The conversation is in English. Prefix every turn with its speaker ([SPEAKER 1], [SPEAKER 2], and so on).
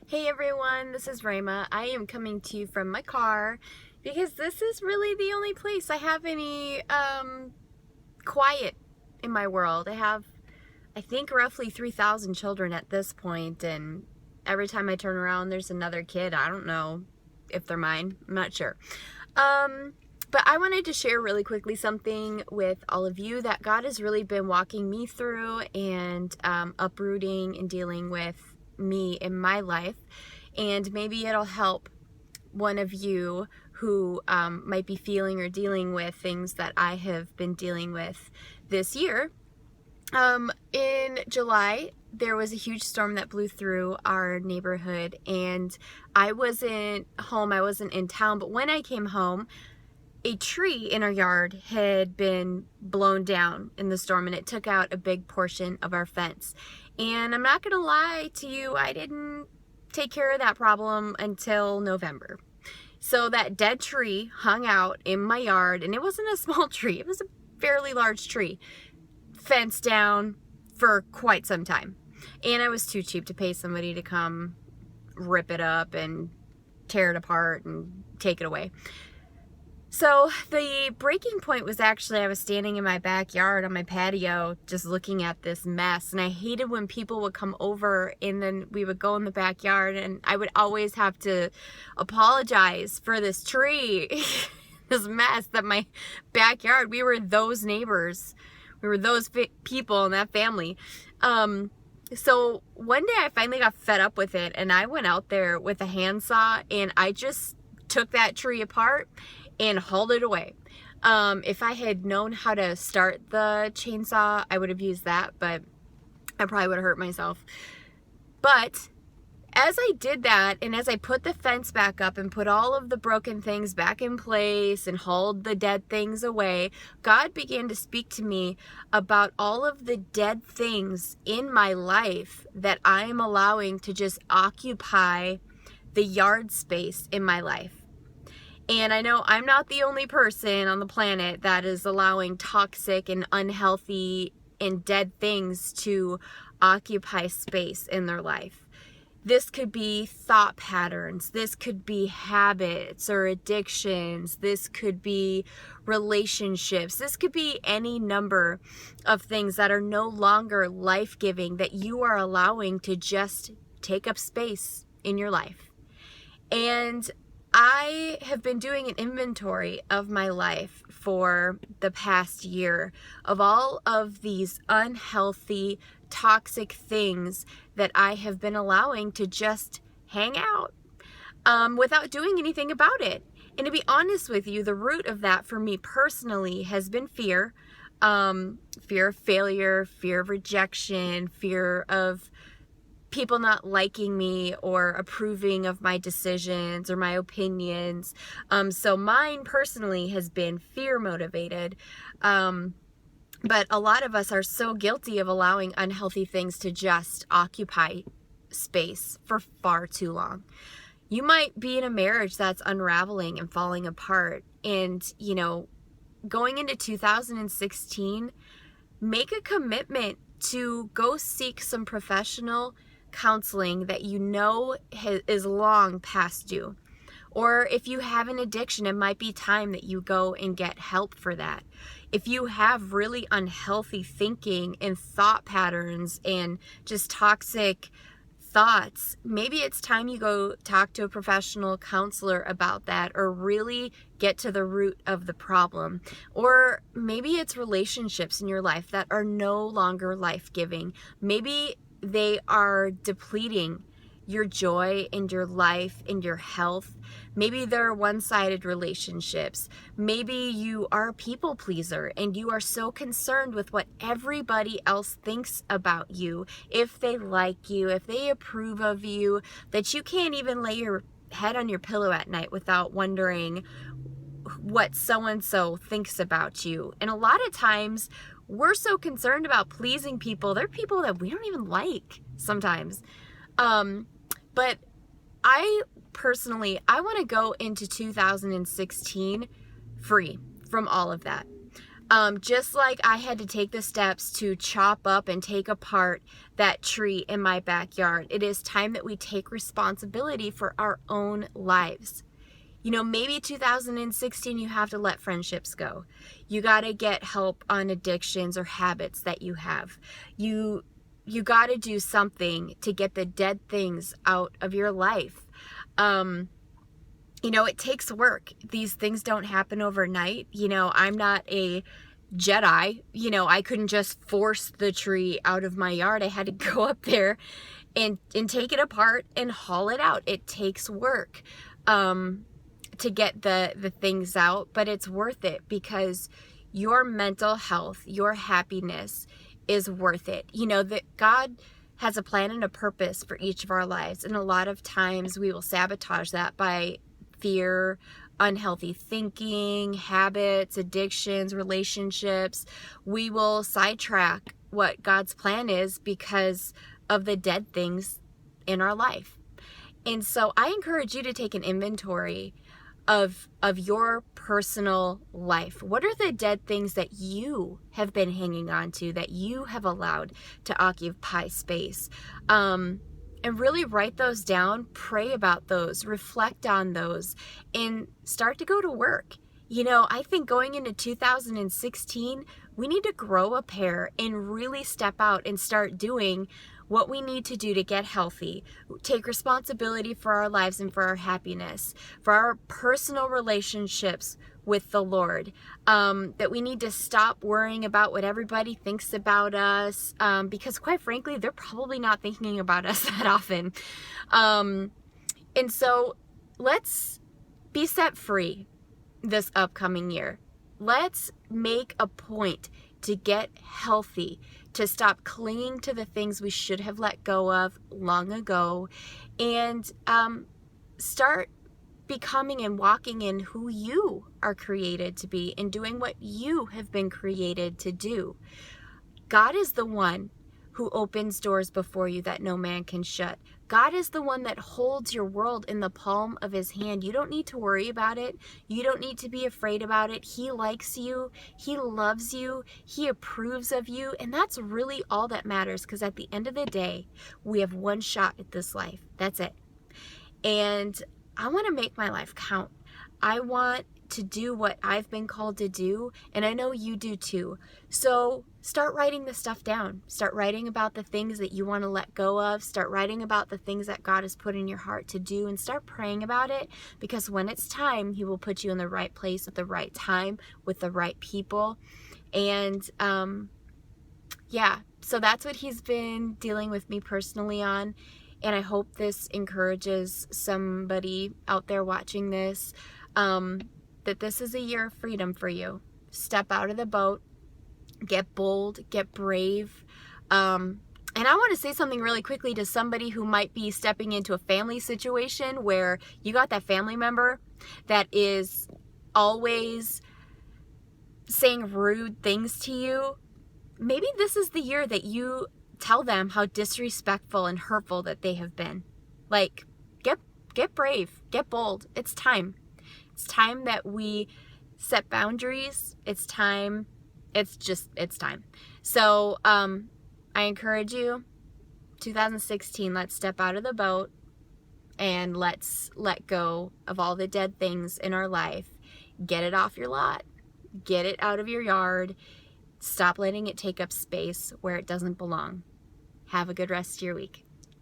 [SPEAKER 1] Hey everyone, this is Rayma. I am coming to you from my car because this is really the only place I have any quiet in my world. I think, roughly 3,000 children at this point, and every time I turn around, there's another kid. I don't know if they're mine. I'm not sure. But I wanted to share really quickly something with all of you that God has really been walking me through and uprooting and dealing with me in my life. And maybe it'll help one of you who might be feeling or dealing with things that I have been dealing with this year. In July, there was a huge storm that blew through our neighborhood, and I wasn't home, I wasn't in town, but when I came home, a tree in our yard had been blown down in the storm, and it took out a big portion of our fence. And I'm not gonna lie to you, I didn't take care of that problem until November. So that dead tree hung out in my yard, and it wasn't a small tree, it was a fairly large tree, fenced down for quite some time. And I was too cheap to pay somebody to come rip it up and tear it apart and take it away. So the breaking point was actually I was standing in my backyard on my patio just looking at this mess, and I hated when people would come over and then we would go in the backyard and I would always have to apologize for this tree, this mess that my backyard, we were those neighbors, we were those people in that family. So one day I finally got fed up with it, and I went out there with a handsaw and I just took that tree apart and hauled it away. If I had known how to start the chainsaw, I would have used that, but I probably would have hurt myself. But as I did that, and as I put the fence back up and put all of the broken things back in place and hauled the dead things away, God began to speak to me about all of the dead things in my life that I am allowing to just occupy the yard space in my life. And I know I'm not the only person on the planet that is allowing toxic and unhealthy and dead things to occupy space in their life. This could be thought patterns, this could be habits or addictions, this could be relationships, this could be any number of things that are no longer life-giving that you are allowing to just take up space in your life. And I have been doing an inventory of my life for the past year of all of these unhealthy, toxic things that I have been allowing to just hang out without doing anything about it. And to be honest with you, the root of that for me personally has been fear. Fear of failure, fear of rejection, fear of people not liking me or approving of my decisions or my opinions. So mine personally has been fear motivated. But a lot of us are so guilty of allowing unhealthy things to just occupy space for far too long. You might be in a marriage that's unraveling and falling apart, and going into 2016, make a commitment to go seek some professional counseling that is long past due. Or if you have an addiction, it might be time that you go and get help for that. If you have really unhealthy thinking and thought patterns and just toxic thoughts, maybe it's time you go talk to a professional counselor about that, or really get to the root of the problem. Or maybe it's relationships in your life that are no longer life-giving. Maybe they are depleting your joy and your life and your health. Maybe they're one-sided relationships. Maybe you are a people pleaser and you are so concerned with what everybody else thinks about you, if they like you, if they approve of you, that you can't even lay your head on your pillow at night without wondering what so-and-so thinks about you. And a lot of times we're so concerned about pleasing people. They're people that we don't even like sometimes. But I want to go into 2016 free from all of that. Just like I had to take the steps to chop up and take apart that tree in my backyard, it is time that we take responsibility for our own lives. You know, maybe 2016 you have to let friendships go. You got to get help on addictions or habits that you have. You got to do something to get the dead things out of your life. You know, it takes work. These things don't happen overnight. You know, I'm not a Jedi. You know, I couldn't just force the tree out of my yard. I had to go up there and take it apart and haul it out. It takes work to get the things out, but it's worth it because your mental health, your happiness is worth it. You know, that God has a plan and a purpose for each of our lives, and a lot of times we will sabotage that by fear, unhealthy thinking, habits, addictions, relationships. We will sidetrack what God's plan is because of the dead things in our life. And so I encourage you to take an inventory of your personal life. What are the dead things that you have been hanging on to, that you have allowed to occupy space? And really write those down, pray about those, reflect on those, and start to go to work. You know, I think going into 2016, we need to grow a pair and really step out and start doing what we need to do to get healthy, take responsibility for our lives and for our happiness, for our personal relationships with the Lord, that we need to stop worrying about what everybody thinks about us, because quite frankly, they're probably not thinking about us that often. And so let's be set free this upcoming year. Let's make a point to get healthy, to stop clinging to the things we should have let go of long ago, and start becoming and walking in who you are created to be and doing what you have been created to do. God is the one who opens doors before you that no man can shut. God is the one that holds your world in the palm of his hand. You don't need to worry about it. You don't need to be afraid about it. He likes you. He loves you. He approves of you. And that's really all that matters, because at the end of the day, we have one shot at this life. That's it. And I want to make my life count. I want to do what I've been called to do, and I know you do too. So start writing the stuff down. Start writing about the things that you want to let go of. Start writing about the things that God has put in your heart to do, and start praying about it, because when it's time, he will put you in the right place at the right time with the right people. And yeah, so that's what he's been dealing with me personally on. And I hope this encourages somebody out there watching this, that this is a year of freedom for you. Step out of the boat, get bold, get brave. And I want to say something really quickly to somebody who might be stepping into a family situation where you got that family member that is always saying rude things to you. Maybe this is the year that you tell them how disrespectful and hurtful that they have been. Like, get brave, get bold. It's time. It's time that we set boundaries. It's time. It's time. So I encourage you, 2016, let's step out of the boat and let's let go of all the dead things in our life. Get it off your lot. Get it out of your yard. Stop letting it take up space where it doesn't belong. Have a good rest of your week.